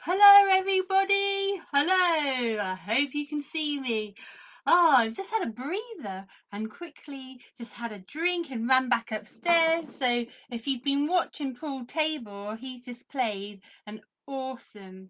Hello everybody, hello, I hope you can see me. I've just had a breather and quickly just had a drink and ran back upstairs. So if you've been watching Paul Tabor, he's just played an awesome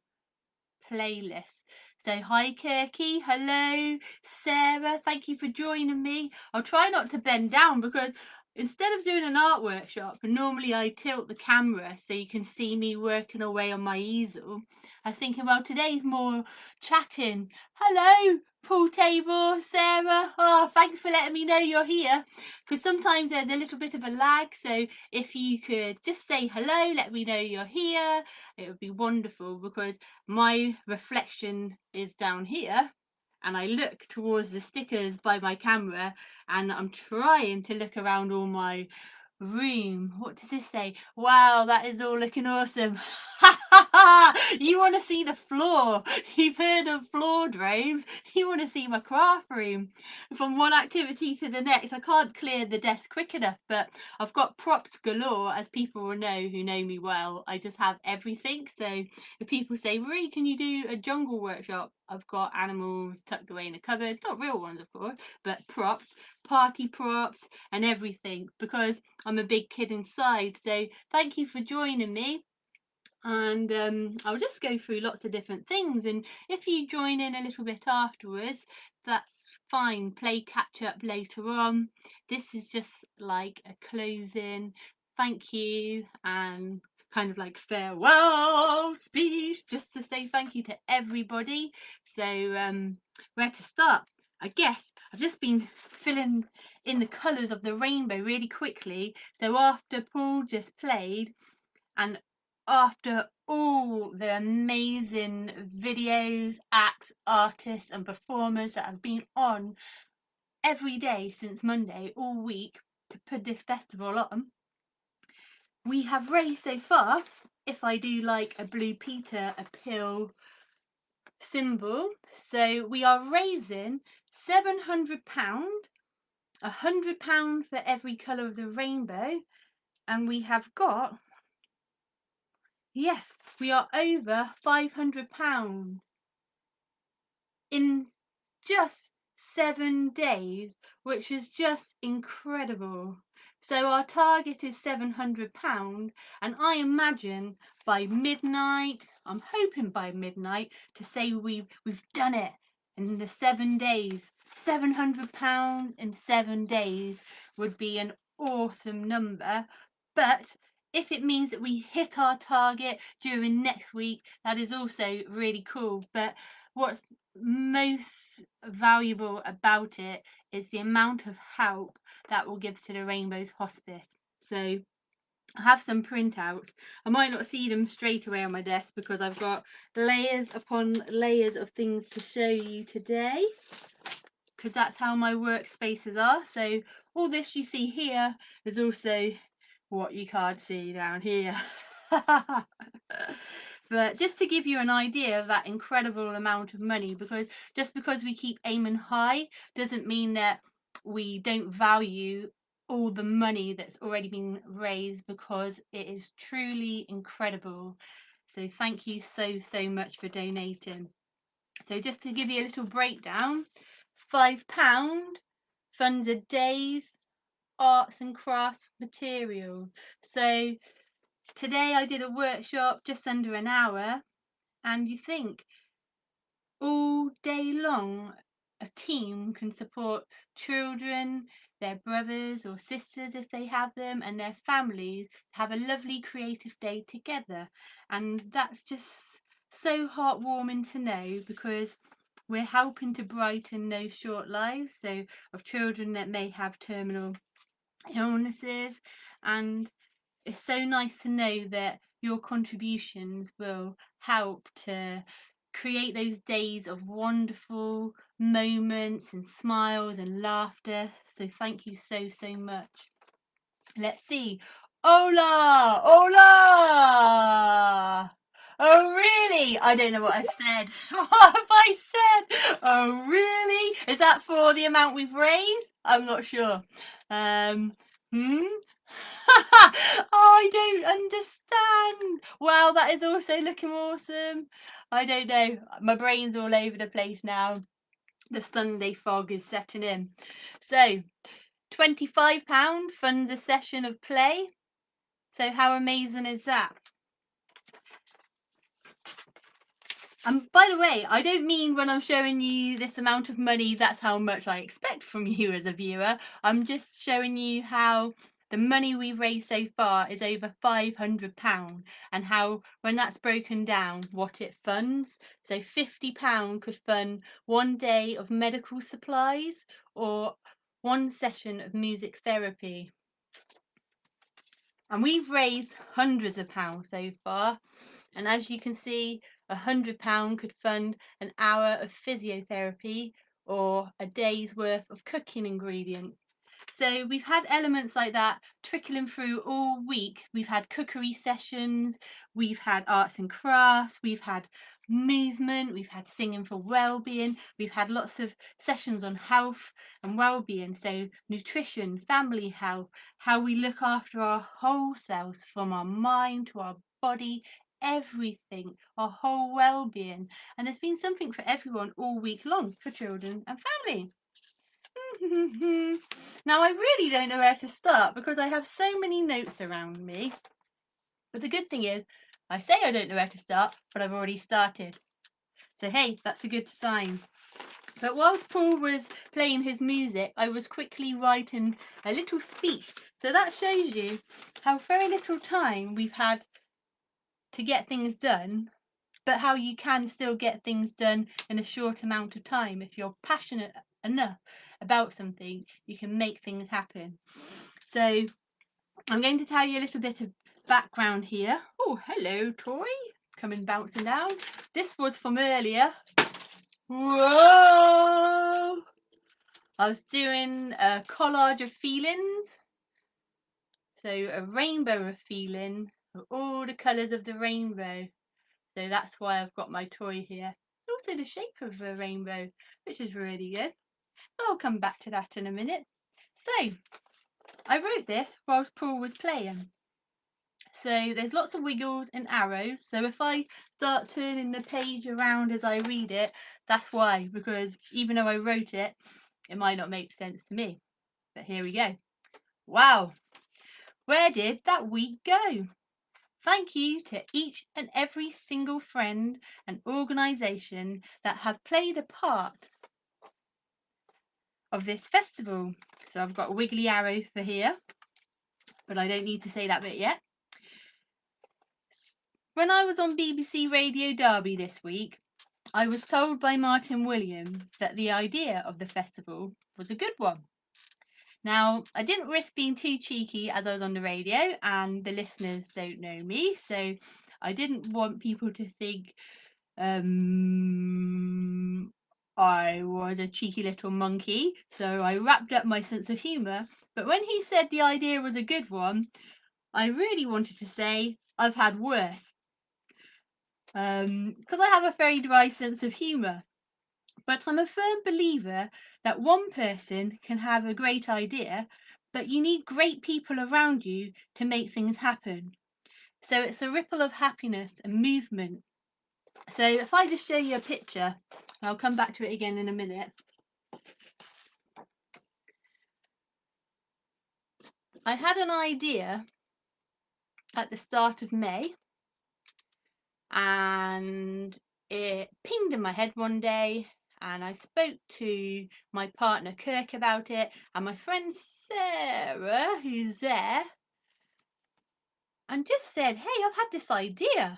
playlist. So hi Kirky, hello Sarah, thank you for joining me. I'll try not to bend down because instead of doing an art workshop, normally I tilt the camera so you can see me working away on my easel. I was thinking, well, today's more chatting. Hello Paul Tabor, Sarah. Oh, thanks for letting me know you're here, because sometimes there's a little bit of a lag, so if you could just say hello, let me know you're here, it would be wonderful, because my reflection is down here and I look towards the stickers by my camera and I'm trying to look around all my room. What does this say? Wow, that is all looking awesome. You want to see the floor? You've heard of floor droves. You want to see my craft room. From one activity to the next, I can't clear the desk quick enough, but I've got props galore, as people will know who know me well. I just have everything. So if people say, Marie, can you do a jungle workshop? I've got animals tucked away in a cupboard, not real ones of course, but props, party props and everything, because I'm a big kid inside. So thank you for joining me, and I'll just go through lots of different things, and if you join in a little bit afterwards, that's fine. Play catch up later on. This is just like a closing thank you and kind of like farewell speech, just to say thank you to everybody. So where to start? I guess I've just been filling in the colours of the rainbow really quickly. So after Paul just played, and after all the amazing videos, acts, artists and performers that have been on every day since Monday, all week, to put this festival on, we have raised so far, if I do like a Blue Peter, a pill symbol, so we are raising £700, £100 for every colour of the rainbow, and we have got, yes, we are over £500 in just 7 days, which is just incredible. So our target is £700, and I imagine by midnight, I'm hoping by midnight, to say we've done it in the 7 days. £700 in 7 days would be an awesome number, but if it means that we hit our target during next week, that is also really cool. But what's most valuable about it is the amount of help that will give to the Rainbows Hospice. So I have some printouts. I might not see them straight away on my desk because I've got layers upon layers of things to show you today, because that's how my workspaces are. So all this you see here is also what you can't see down here. But just to give you an idea of that incredible amount of money, because just because we keep aiming high doesn't mean that we don't value all the money that's already been raised, because it is truly incredible. So thank you so much for donating. So just to give you a little breakdown, £5 funds a day's arts and crafts material. So today I did a workshop just under an hour, and you think all day long a team can support children, their brothers or sisters if they have them, and their families have a lovely creative day together. And that's just so heartwarming to know, because we're helping to brighten those short lives, so of children that may have terminal illnesses. And it's so nice to know that your contributions will help to create those days of wonderful moments and smiles and laughter. So thank you so much. Let's see. Hola! Hola! Oh really? I don't know what I've said. What have I said? Oh really? Is that for the amount we've raised? I'm not sure. Hmm? I don't understand. Wow, that is also looking awesome. I don't know. My brain's all over the place now. The Sunday fog is setting in. So, £25 funds a session of play. So how amazing is that? And by the way, I don't mean when I'm showing you this amount of money, that's how much I expect from you as a viewer. I'm just showing you how the money we've raised so far is over £500, and how, when that's broken down, what it funds. So £50 could fund 1 day of medical supplies or 1 session of music therapy. And we've raised hundreds of pounds so far. And as you can see, £100 could fund an hour of physiotherapy or a day's worth of cooking ingredients. So we've had elements like that trickling through all week. We've had cookery sessions, we've had arts and crafts, we've had movement, we've had singing for well-being, we've had lots of sessions on health and well-being, so nutrition, family health, how we look after our whole selves, from our mind to our body, everything, our whole well-being. And there's been something for everyone all week long, for children and family. Now I really don't know where to start because I have so many notes around me. But the good thing is, I say I don't know where to start, but I've already started. So hey, that's a good sign. But whilst Paul was playing his music, I was quickly writing a little speech. So that shows you how very little time we've had to get things done, but how you can still get things done in a short amount of time. If you're passionate enough about something, you can make things happen. So I'm going to tell you a little bit of background here. Oh, hello, Toy, coming bouncing down. This was from earlier. Whoa! I was doing a collage of feelings. So a rainbow of feeling, all the colours of the rainbow. So that's why I've got my toy here. It's also the shape of a rainbow, which is really good. I'll come back to that in a minute. So I wrote this whilst Paul was playing. So there's lots of wiggles and arrows. So if I start turning the page around as I read it, that's why, because even though I wrote it, it might not make sense to me. But here we go. Wow, where did that week go? Thank you to each and every single friend and organisation that have played a part of this festival. So I've got a wiggly arrow for here, but I don't need to say that bit yet. When I was on BBC Radio Derby this week, I was told by Martin Williams that the idea of the festival was a good one. Now, I didn't risk being too cheeky as I was on the radio and the listeners don't know me, so I didn't want people to think I was a cheeky little monkey, so I wrapped up my sense of humour. But when he said the idea was a good one, I really wanted to say I've had worse, because I have a very dry sense of humour. But I'm a firm believer that one person can have a great idea, but you need great people around you to make things happen. So it's a ripple of happiness and movement. So if I just show you a picture, I'll come back to it again in a minute. I had an idea at the start of May, and it pinged in my head one day, and I spoke to my partner Kirk about it, and my friend Sarah, who's there, and just said, hey, I've had this idea.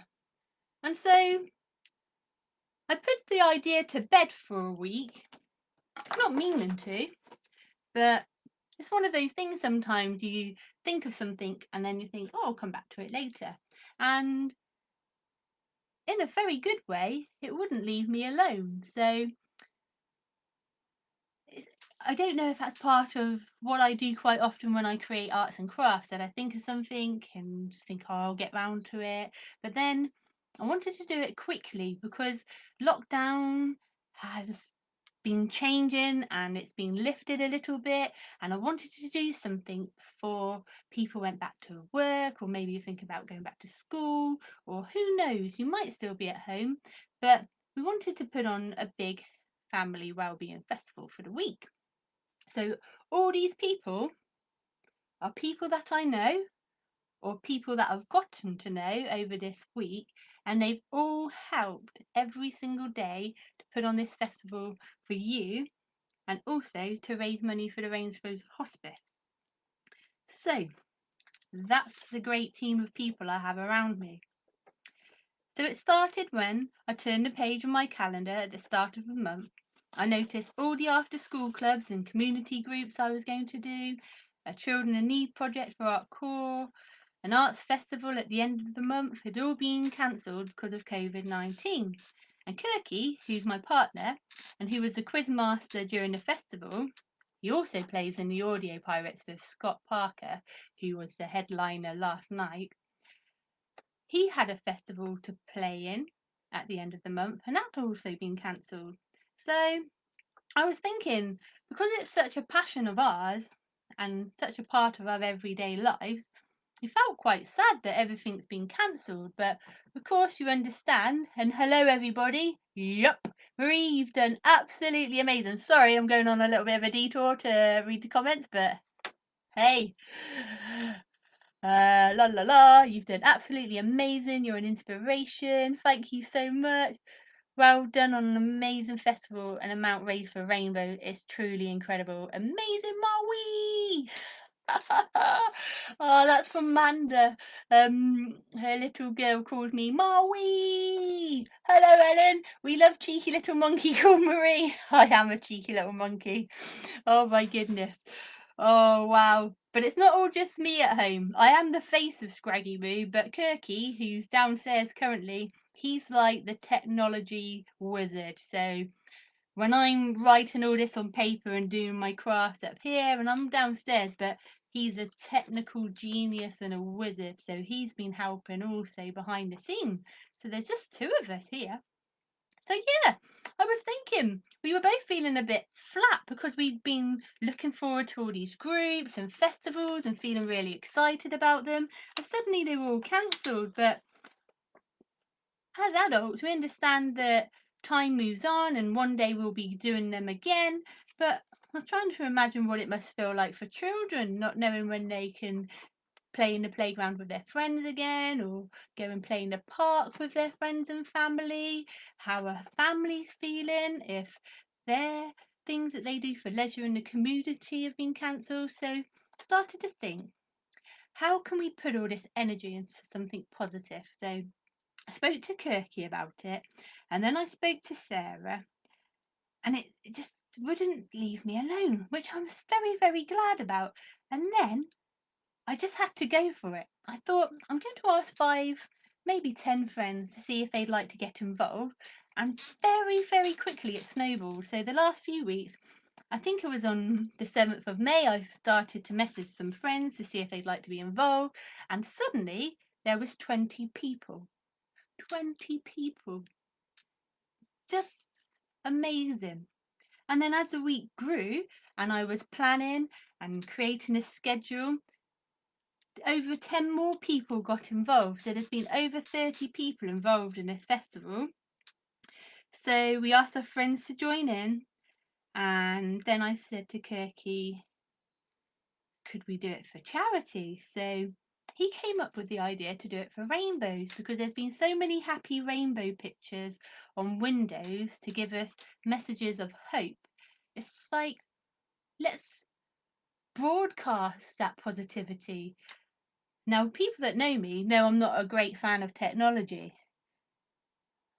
And so I put the idea to bed for a week, not meaning to, but it's one of those things. Sometimes you think of something and then you think, oh, I'll come back to it later. And in a very good way, it wouldn't leave me alone. So I don't know if that's part of what I do quite often when I create arts and crafts, that I think of something and think, oh, I'll get round to it. But then I wanted to do it quickly because lockdown has been changing and it's been lifted a little bit, and I wanted to do something before people went back to work, or maybe you think about going back to school, or who knows, you might still be at home, but we wanted to put on a big family wellbeing festival for the week. So all these people are people that I know, or people that I've gotten to know over this week, and they've all helped every single day to put on this festival for you, and also to raise money for the Rainbows Hospice. So that's the great team of people I have around me. So it started when I turned the page on my calendar at the start of the month. I noticed all the after school clubs and community groups I was going to do, a Children in Need project for Art Core, an arts festival at the end of the month had all been cancelled because of COVID-19. And Kirky, who's my partner and who was the quiz master during the festival, he also plays in the Audio Pirates with Scott Parker, who was the headliner last night. He had a festival to play in at the end of the month, and that had also been cancelled. So I was thinking, because it's such a passion of ours and such a part of our everyday lives, it felt quite sad that everything's been cancelled, but of course you understand. And hello everybody. Yup, Marie, you've done absolutely amazing. Sorry, I'm going on a little bit of a detour to read the comments, but hey. La la la, you've done absolutely amazing. You're an inspiration. Thank you so much. Well done on an amazing festival, and amount raised for Rainbow is truly incredible. Amazing, Maui! Oh, that's from Manda. Her little girl calls me Maui. Hello, Ellen. We love cheeky little monkey called Marie. I am a cheeky little monkey. Oh my goodness. Oh wow. But it's not all just me at home. I am the face of Scraggy Moo, but Kirky, who's downstairs currently, he's like the technology wizard. So when I'm writing all this on paper and doing my crafts up here, and I'm downstairs, but he's a technical genius and a wizard, so he's been helping also behind the scenes. So there's just two of us here. So yeah, I was thinking we were both feeling a bit flat because we'd been looking forward to all these groups and festivals and feeling really excited about them, and suddenly they were all cancelled. But as adults, we understand that time moves on and one day we'll be doing them again. But I'm trying to imagine what it must feel like for children, not knowing when they can play in the playground with their friends again, or go and play in the park with their friends and family. How are families feeling if their things that they do for leisure in the community have been cancelled? So I started to think, how can we put all this energy into something positive? So I spoke to Kirky about it, and then I spoke to Sarah, and it just wouldn't leave me alone, which I was very, very glad about. And then I just had to go for it. I thought, I'm going to ask 5, maybe 10 friends to see if they'd like to get involved. And very, very quickly it snowballed. So the last few weeks, I think it was on the 7th of May, I started to message some friends to see if they'd like to be involved. And suddenly there was 20 people. 20 people. Just amazing. And then as the week grew and I was planning and creating a schedule, over 10 more people got involved. So there's been over 30 people involved in this festival. So we asked our friends to join in, and then I said to Kirky, could we do it for charity? So he came up with the idea to do it for rainbows, because there's been so many happy rainbow pictures on windows to give us messages of hope. It's like, let's broadcast that positivity. Now, people that know me know I'm not a great fan of technology.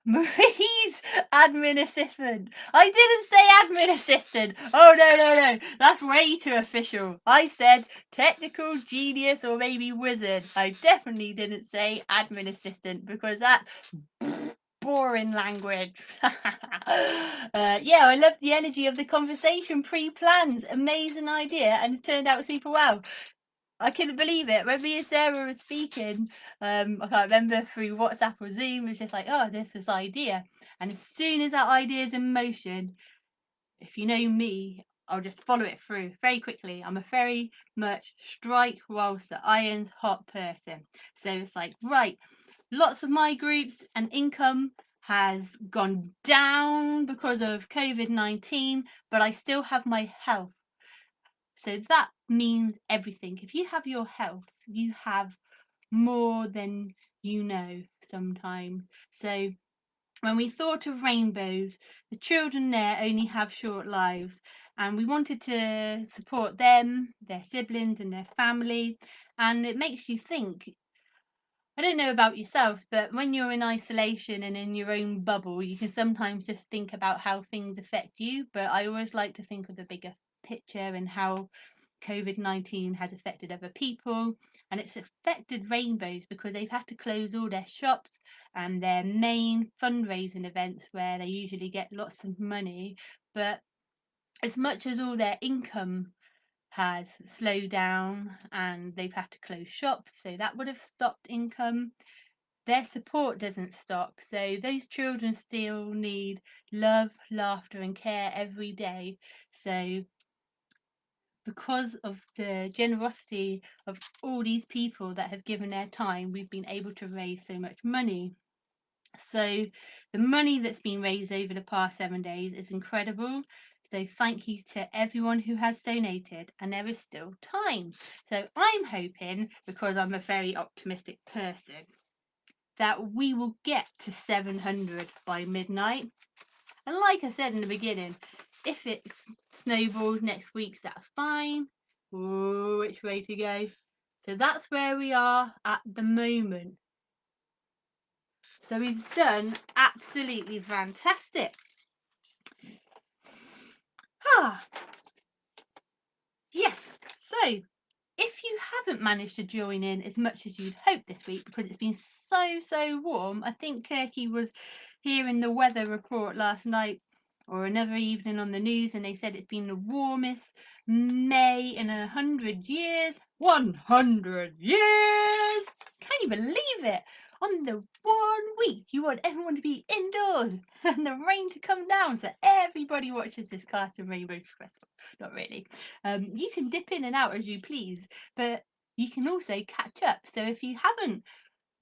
Marie's admin assistant. I didn't say admin assistant. Oh, no. That's way too official. I said technical genius or maybe wizard. I definitely didn't say admin assistant, because that's boring language. Yeah, I love the energy of the conversation. Pre-plans. Amazing idea, and it turned out super well. I couldn't believe it. When me and Sarah were speaking, I can't remember, through WhatsApp or Zoom, it was just like, oh, there's this idea. And as soon as that idea is in motion, if you know me, I'll just follow it through very quickly. I'm a very much strike whilst the iron's hot person. So it's like, right, lots of my groups and income has gone down because of COVID-19, but I still have my health. So that means everything. If you have your health, you have more than you know sometimes. So when we thought of rainbows, the children there only have short lives, and we wanted to support them, their siblings, and their family. And it makes you think. I don't know about yourselves, but when you're in isolation and in your own bubble, you can sometimes just think about how things affect you. But I always like to think of the bigger picture and how COVID-19 has affected other people, and it's affected Rainbows because they've had to close all their shops and their main fundraising events where they usually get lots of money. But as much as all their income has slowed down and they've had to close shops, so that would have stopped income, their support doesn't stop. So those children still need love, laughter, and care every day. So because of the generosity of all these people that have given their time, we've been able to raise so much money. So the money that's been raised over the past 7 days is incredible. So thank you to everyone who has donated, and there is still time. So I'm hoping, because I'm a very optimistic person, that we will get to 700 by midnight. And like I said in the beginning, if it snowballs next week, that's fine. Ooh, which way to go? So that's where we are at the moment. So we've done absolutely fantastic. Ah, yes. So if you haven't managed to join in as much as you'd hoped this week, because it's been so warm, I think Kirky was hearing the weather report last night or another evening on the news, and they said it's been the warmest May in 100 years. 100 years! Can you believe it? On the 1 week, you want everyone to be indoors and the rain to come down so everybody watches this Cartoon Rainbow Festival. Not really. You can dip in and out as you please, but you can also catch up. So if you haven't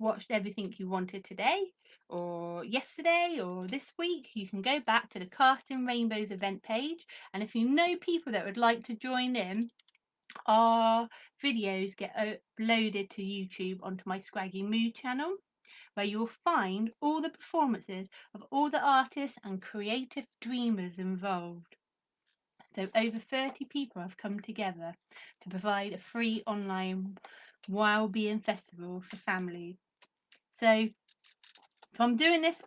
watched everything you wanted today or yesterday or this week, you can go back to the Casting Rainbows event page, and if you know people that would like to join in, our videos get uploaded to YouTube onto my Scraggy Moo channel, where you will find all the performances of all the artists and creative dreamers involved. So over 30 people have come together to provide a free online well-being festival for families. So from doing this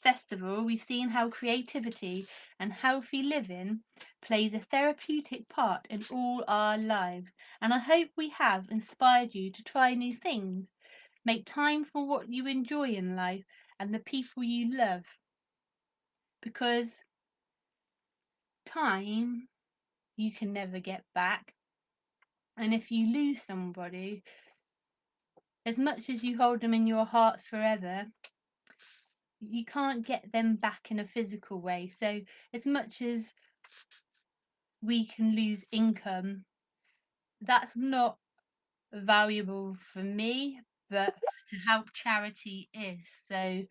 festival, we've seen how creativity and healthy living plays a therapeutic part in all our lives. And I hope we have inspired you to try new things, make time for what you enjoy in life and the people you love. Because time you can never get back. And if you lose somebody, as much as you hold them in your heart forever, you can't get them back in a physical way. So as much as we can lose income, that's not valuable for me, but to help charity is. So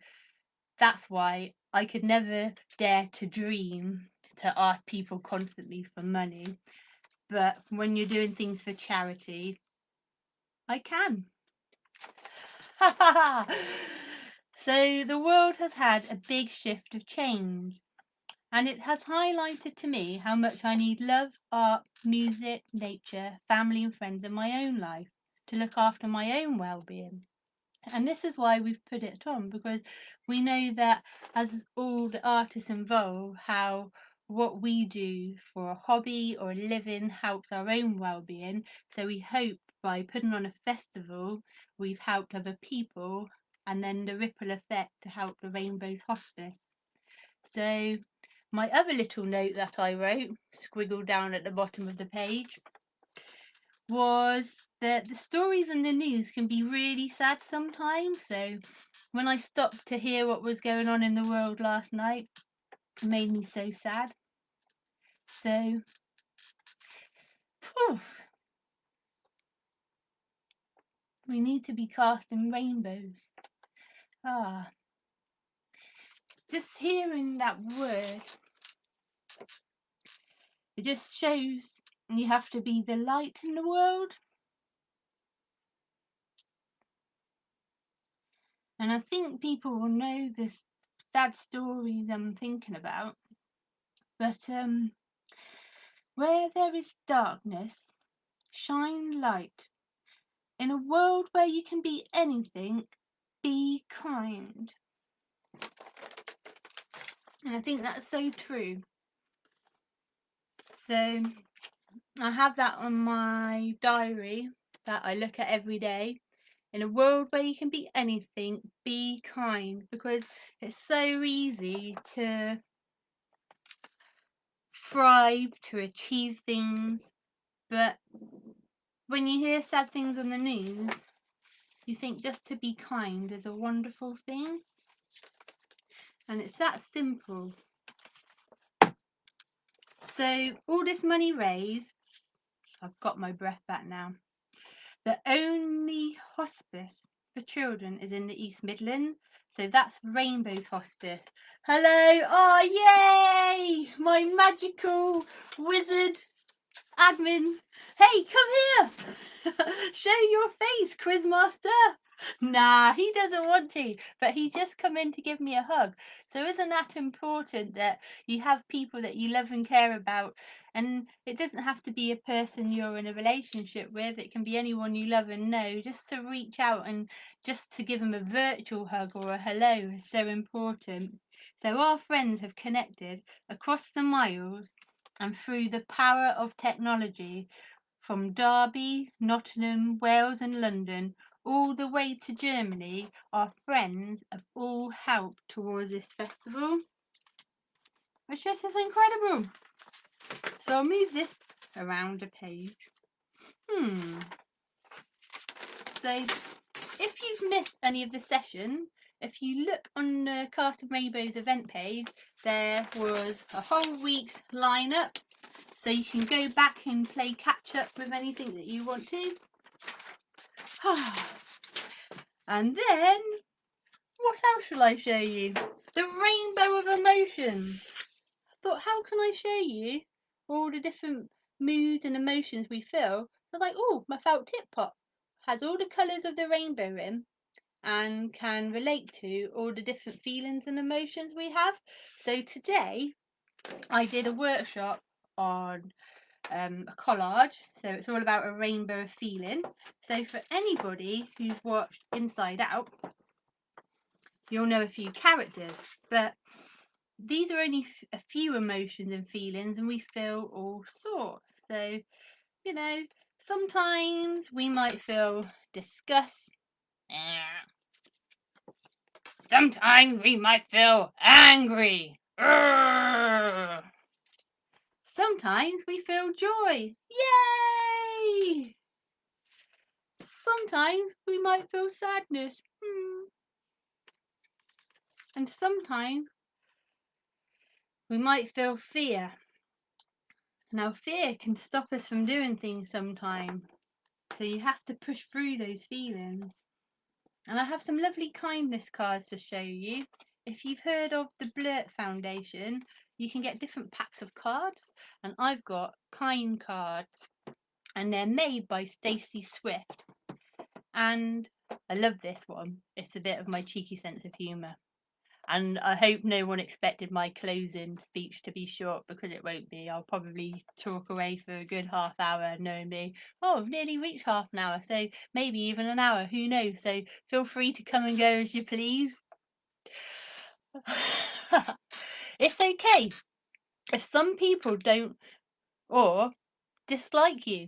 that's why I could never dare to dream to ask people constantly for money. But when you're doing things for charity, I can. So the world has had a big shift of change, and it has highlighted to me how much I need love, art, music, nature, family, and friends in my own life to look after my own well-being. And this is why we've put it on, because we know that as all the artists involved, how what we do for a hobby or a living helps our own well-being. So we hope by putting on a festival, we've helped other people, and then the ripple effect to help the Rainbows Hospice. So my other little note that I wrote, squiggled down at the bottom of the page, was that the stories in the news can be really sad sometimes. So when I stopped to hear what was going on in the world last night, it made me so sad. So, we need to be casting rainbows. Just hearing that word, it just shows you have to be the light in the world. And I think people will know this sad story I'm thinking about. But where there is darkness, shine light. In a world where you can be anything, be kind. And I think that's so true. So I have that on my diary that I look at every day. In a world where you can be anything, be kind, because it's so easy to strive to achieve things, but when you hear sad things on the news, you think just to be kind is a wonderful thing, and it's that simple. So all this money raised, I've got my breath back now. The only hospice for children is in the East Midlands, so that's Rainbows Hospice. Hello, oh yay, my magical wizard admin. Hey, come here. Show your face, Quizmaster. Nah, he doesn't want to, but he's just come in to give me a hug. So isn't that important that you have people that you love and care about? And it doesn't have to be a person you're in a relationship with. It can be anyone you love and know. Just to reach out and just to give them a virtual hug or a hello is so important. So our friends have connected across the miles and through the power of technology, from Derby, Nottingham, Wales and London, all the way to Germany, our friends have all helped towards this festival, which just is incredible. So I'll move this around a page. So if you've missed any of the session, if you look on the Cast of Rainbows event page, there was a whole week's lineup. So you can go back and play catch up with anything that you want to. And then, what else shall I show you? The rainbow of emotions. I thought, how can I show you all the different moods and emotions we feel? I was like, oh, my felt tip pot has all the colours of the rainbow in and can relate to all the different feelings and emotions we have. So today, I did a workshop on a collage, so it's all about a rainbow of feeling. So for anybody who's watched Inside Out, you'll know a few characters, but these are only a few emotions and feelings, and we feel all sorts. So, you know, sometimes we might feel disgust. Sometimes we might feel angry. Sometimes we feel joy. Yay! Sometimes we might feel sadness. And sometimes we might feel fear. Now, fear can stop us from doing things sometimes. So you have to push through those feelings. And I have some lovely kindness cards to show you. If you've heard of the Blurt Foundation, you can get different packs of cards. And I've got kind cards. And they're made by Stacey Swift. And I love this one. It's a bit of my cheeky sense of humour. And I hope no one expected my closing speech to be short, because it won't be. I'll probably talk away for a good half hour, knowing me, oh, I've nearly reached half an hour, so maybe even an hour, who knows? So feel free to come and go as you please. It's okay if some people don't or dislike you.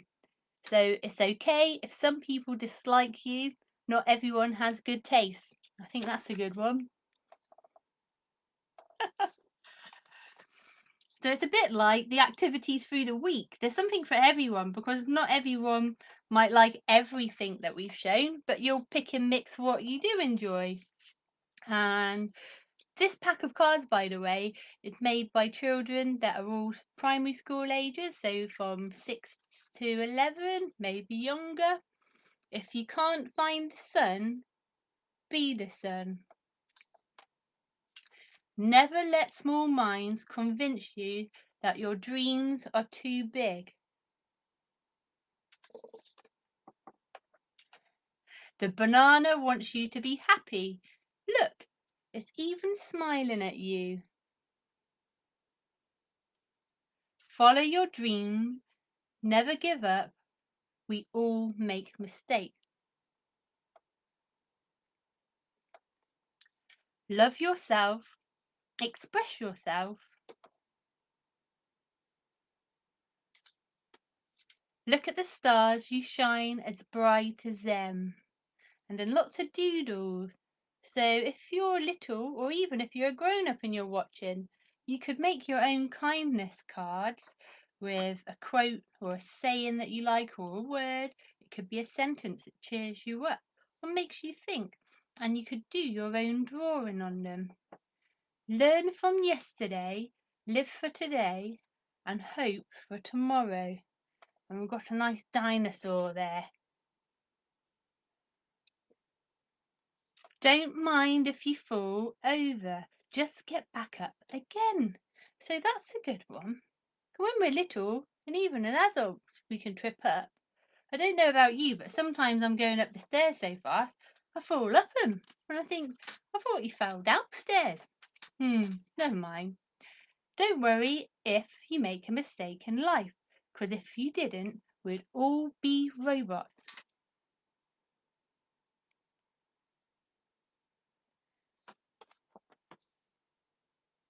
So it's okay if some people dislike you. Not everyone has good taste. I think that's a good one. So it's a bit like the activities through the week. There's something for everyone, because not everyone might like everything that we've shown, but you'll pick and mix what you do enjoy. And This pack of cards, by the way, is made by children that are all primary school ages, so from 6 to 11, maybe younger. If you can't find the sun, be the sun. Never let small minds convince you that your dreams are too big. The banana wants you to be happy. Look, it's even smiling at you. Follow your dream. Never give up. We all make mistakes. Love yourself. Express yourself. Look at the stars. You shine as bright as them. And then lots of doodles. So if you're little, or even if you're a grown-up and you're watching, you could make your own kindness cards with a quote or a saying that you like, or a word. It could be a sentence that cheers you up or makes you think, and you could do your own drawing on them. Learn from yesterday, live for today, and hope for tomorrow. And we've got a nice dinosaur there. Don't mind if you fall over, just get back up again. So that's a good one. When we're little, and even an adult, we can trip up. I don't know about you, but sometimes I'm going up the stairs so fast, I fall up them. And I think, I thought you fell downstairs. Never mind. Don't worry if you make a mistake in life, because if you didn't, we'd all be robots.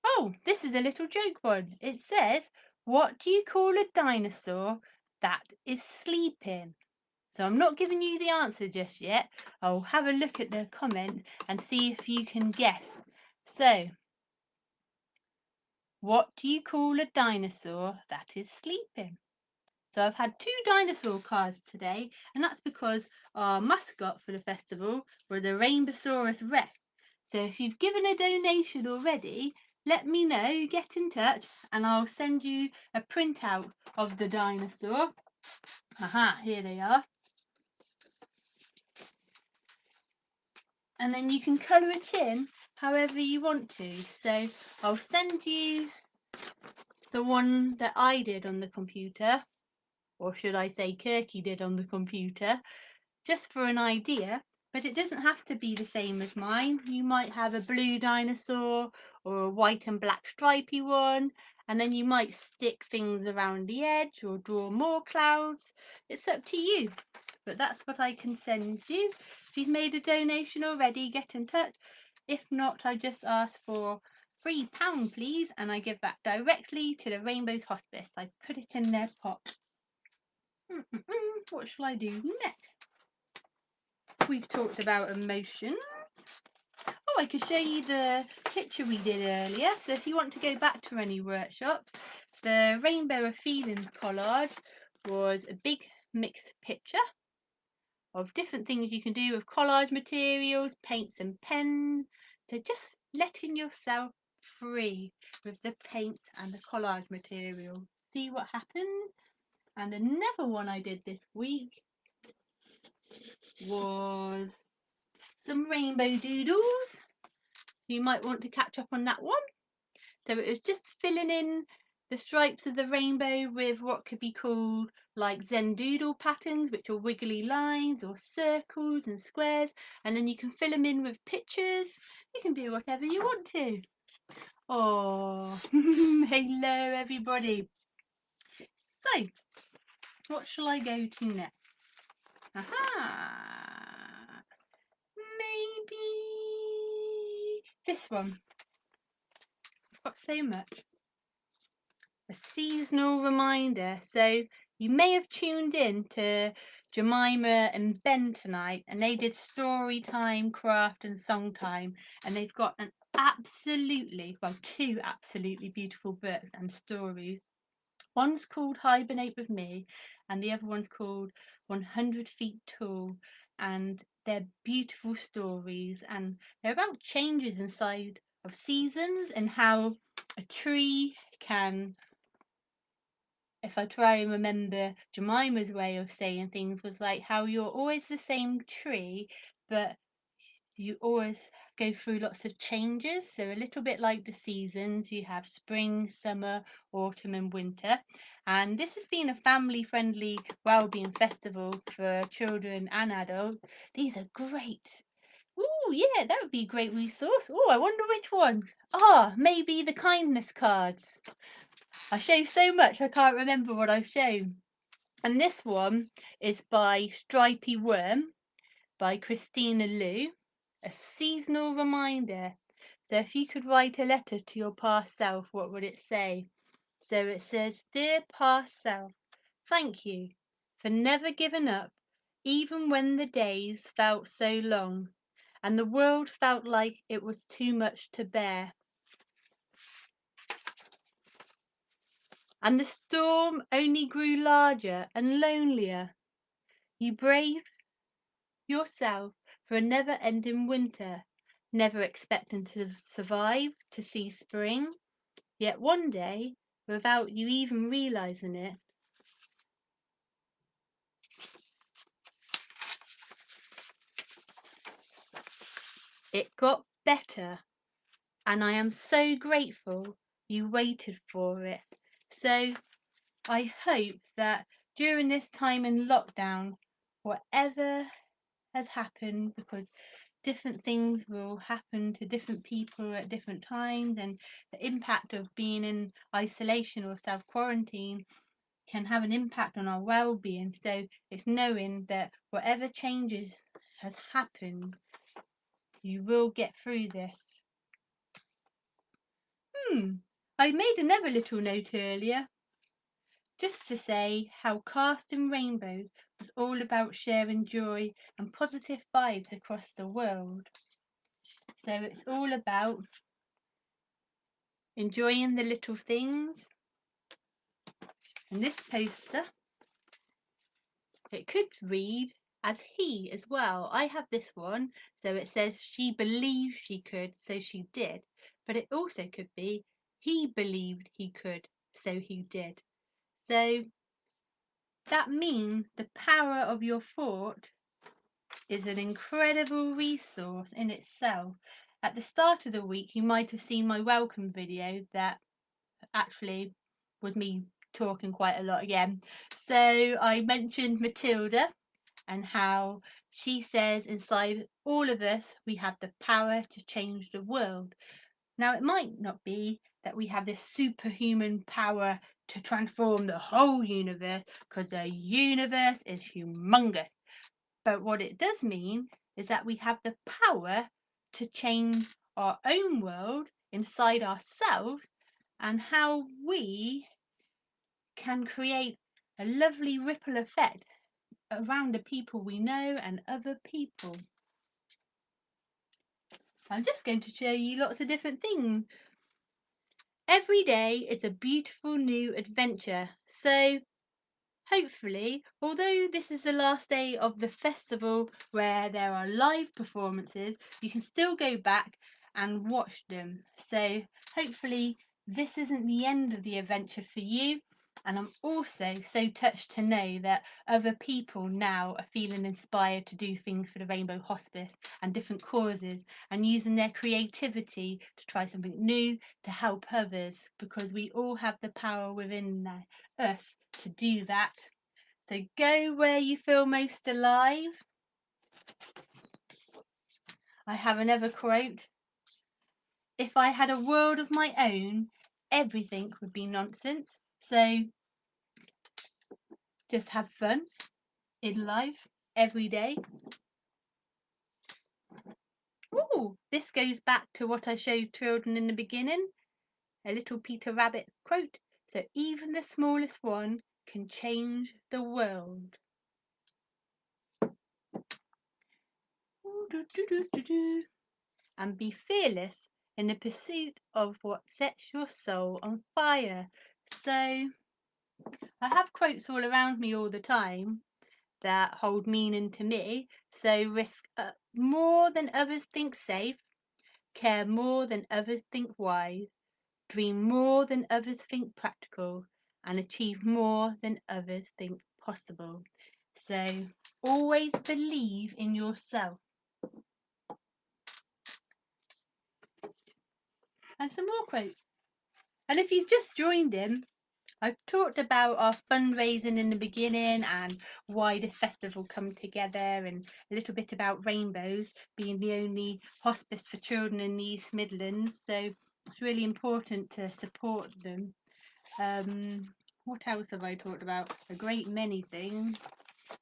Oh, this is a little joke one. It says, what do you call a dinosaur that is sleeping? So I'm not giving you the answer just yet. I'll have a look at the comment and see if you can guess. So, what do you call a dinosaur that is sleeping? So I've had 2 dinosaur cards today, and that's because our mascot for the festival was a Rainbows Rex. So if you've given a donation already, let me know, get in touch, and I'll send you a printout of the dinosaur. Aha, here they are. And then you can colour it in however you want to. So I'll send you the one that I did on the computer, or should I say Kirky did on the computer, just for an idea, but it doesn't have to be the same as mine. You might have a blue dinosaur or a white and black stripy one, and then you might stick things around the edge or draw more clouds. It's up to you, but that's what I can send you. If you've made a donation already, get in touch. If not, I just ask for £3 please, and I give that directly to the Rainbows Hospice. I put it in their pot. What shall I do next? We've talked about emotions. Oh, I could show you the picture we did earlier. So if you want to go back to any workshops, the Rainbow of Feelings collage was a big mixed picture of different things you can do with collage materials, paints and pens. So just letting yourself free with the paints and the collage material. See what happens. And another one I did this week was some rainbow doodles. You might want to catch up on that one. So it was just filling in the stripes of the rainbow with what could be called like Zen doodle patterns, which are wiggly lines or circles and squares, and then you can fill them in with pictures. You can do whatever you want to. Oh, hello everybody. So, what shall I go to next? Aha! Maybe this one. I've got so much. A seasonal reminder. So you may have tuned in to Jemima and Ben tonight, and they did story time, craft and song time, and they've got an absolutely, well, 2 absolutely beautiful books and stories. One's called Hibernate with Me, and the other one's called 100 Feet Tall, and they're beautiful stories, and they're about changes inside of seasons and how a tree can, if I try and remember Jemima's way of saying things, was like how you're always the same tree, but you always go through lots of changes. So a little bit like the seasons, you have spring, summer, autumn and winter. And this has been a family friendly wellbeing festival for children and adults. These are great. Oh yeah, that would be a great resource. Oh, I wonder which one. Ah, maybe the kindness cards. I show so much I can't remember what I've shown. And this one is by Stripy Worm by Christina Liu, a seasonal reminder. So if you could write a letter to your past self, what would it say? So it says, Dear past self, thank you for never giving up, even when the days felt so long and the world felt like it was too much to bear. And the storm only grew larger and lonelier. You braved yourself for a never-ending winter, never expecting to survive to see spring. Yet one day, without you even realizing it, it got better. And I am so grateful you waited for it. So I hope that during this time in lockdown, whatever has happened, because different things will happen to different people at different times, and the impact of being in isolation or self-quarantine can have an impact on our well-being. So it's knowing that whatever changes has happened, you will get through this. I made another little note earlier just to say how Casting Rainbows was all about sharing joy and positive vibes across the world. So it's all about enjoying the little things. And this poster, it could read as he as well. I have this one, so it says she believed she could, so she did. But it also could be he believed he could, so he did. So that means the power of your thought is an incredible resource in itself. At the start of the week, you might have seen my welcome video that actually was me talking quite a lot again. So I mentioned Matilda and how she says inside all of us we have the power to change the world. Now it might not be that we have this superhuman power to transform the whole universe, because the universe is humongous. But what it does mean is that we have the power to change our own world inside ourselves, and how we can create a lovely ripple effect around the people we know and other people. I'm just going to show you lots of different things. Every day is a beautiful new adventure. So hopefully, although this is the last day of the festival where there are live performances, you can still go back and watch them. So hopefully this isn't the end of the adventure for you. And I'm also so touched to know that other people now are feeling inspired to do things for the Rainbow Hospice and different causes, and using their creativity to try something new to help others, because we all have the power within us to do that. So go where you feel most alive. I have another quote. If I had a world of my own, everything would be nonsense. So just have fun in life every day. Ooh, this goes back to what I showed children in the beginning. A little Peter Rabbit quote. So even the smallest one can change the world. And be fearless in the pursuit of what sets your soul on fire. So I have quotes all around me all the time that hold meaning to me. So risk more than others think safe. care more than others think wise, dream more than others think practical, and achieve more than others think possible. So always believe in yourself. And some more quotes. And if you've just joined in, I've talked about our fundraising in the beginning and why this festival come together, and a little bit about Rainbows being the only hospice for children in the East Midlands. So it's really important to support them. What else have I talked about? A great many things.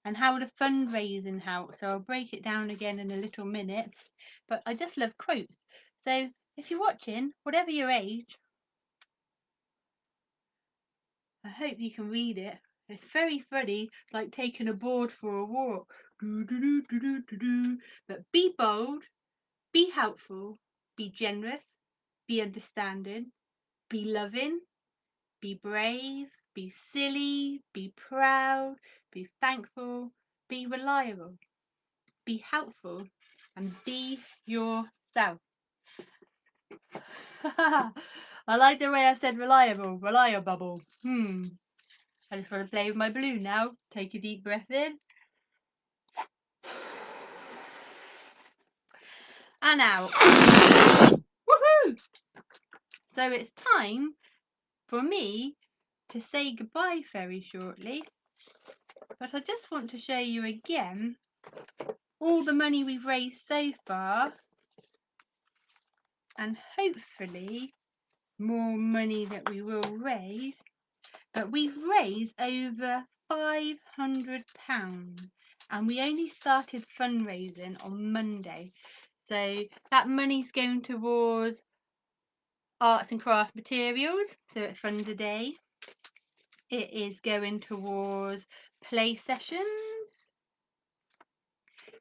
And how the fundraising helps. So I'll break it down again in a little minute. But I just love quotes. So if you're watching, whatever your age, I hope you can read it. It's very funny, like taking a board for a walk. But be bold, be helpful, be generous, be understanding, be loving, be brave, be silly, be proud, be thankful, be reliable, be helpful, and be yourself. I like the way I said reliable, reliable. I just want to play with my balloon now. Take a deep breath in. And out. Woohoo! So it's time for me to say goodbye very shortly. But I just want to show you again all the money we've raised so far. And hopefully more money that we will raise. But we've raised over £500. And we only started fundraising on Monday. So that money's going towards arts and craft materials, so it funds a day. It is going towards play sessions.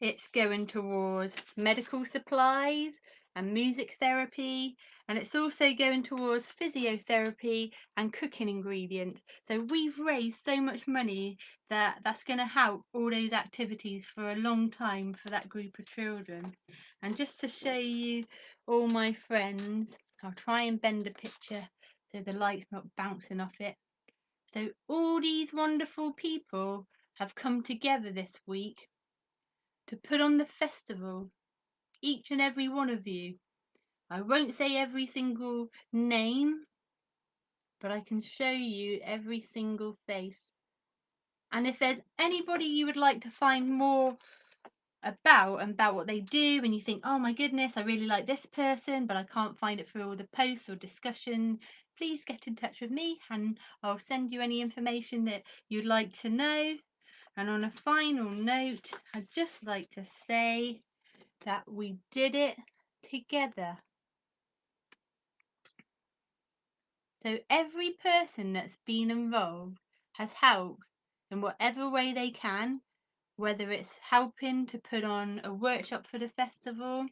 It's going towards medical supplies and music therapy, and it's also going towards physiotherapy and cooking ingredients. So we've raised so much money that that's going to help all those activities for a long time for that group of children. And just to show you all my friends, I'll try and bend a picture so the light's not bouncing off it. So all these wonderful people have come together this week to put on the festival, each and every one of you. I won't say every single name, but I can show you every single face. And if there's anybody you would like to find more about what they do, and you think, oh my goodness, I really like this person, but I can't find it through all the posts or discussion, please get in touch with me and I'll send you any information that you'd like to know. And on a final note, I'd just like to say that we did it together. So every person that's been involved has helped in whatever way they can, whether it's helping to put on a workshop for the festival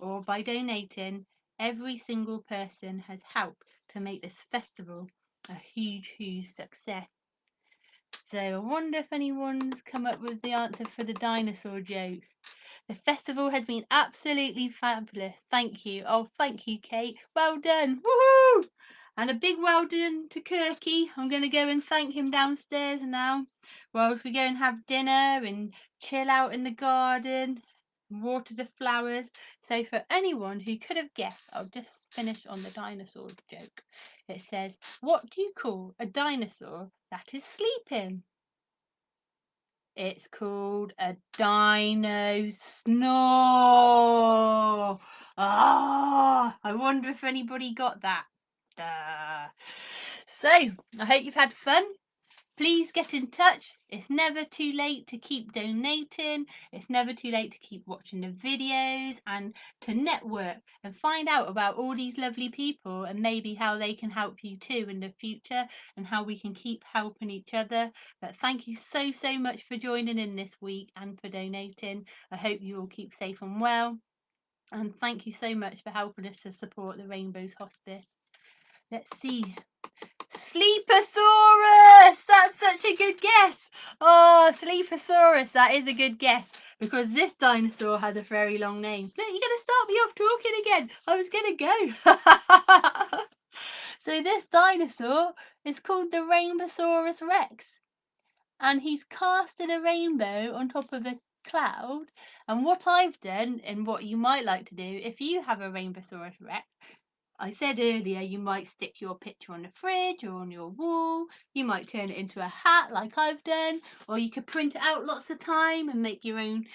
or by donating. Every single person has helped to make this festival a huge success. So I wonder if anyone's come up with the answer for the dinosaur joke. The festival has been absolutely fabulous. Thank you. Oh, thank you, Kate. Well done. Woohoo! And a big well done to Kirky. I'm going to go and thank him downstairs now, whilst we go and have dinner and chill out in the garden, water the flowers. So for anyone who could have guessed, I'll just finish on the dinosaur joke. It says, what do you call a dinosaur that is sleeping? It's called a dino snore. I wonder if anybody got that. So, I hope you've had fun. Please get in touch. It's never too late to keep donating. It's never too late to keep watching the videos and to network and find out about all these lovely people and maybe how they can help you too in the future and how we can keep helping each other. But thank you so much for joining in this week and for donating. I hope you all keep safe and well. And thank you so much for helping us to support the Rainbows Hospice. Let's see. Sleeposaurus! That's such a good guess. Oh, Sleeposaurus, that is a good guess. because this dinosaur has a very long name. Look, you're going to start me off talking again. I was going to go. So this dinosaur is called the Rainbosaurus Rex. And he's casting a rainbow on top of a cloud. And what I've done, and what you might like to do, if you have a Rainbosaurus Rex, I said earlier you might stick your picture on the fridge or on your wall. You might turn it into a hat like I've done, or you could print it out lots of time and make your own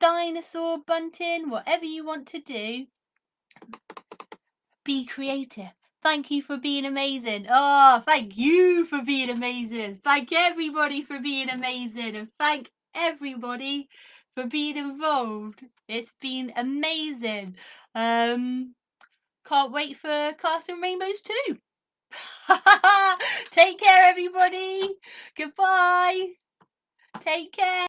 dinosaur bunting, whatever you want to do. Be creative. Thank you for being amazing. Oh, thank you for being amazing. Thank everybody for being amazing. And thank everybody for being involved. It's been amazing. Can't wait for Casting Rainbows too. Take care, everybody. Goodbye. Take care.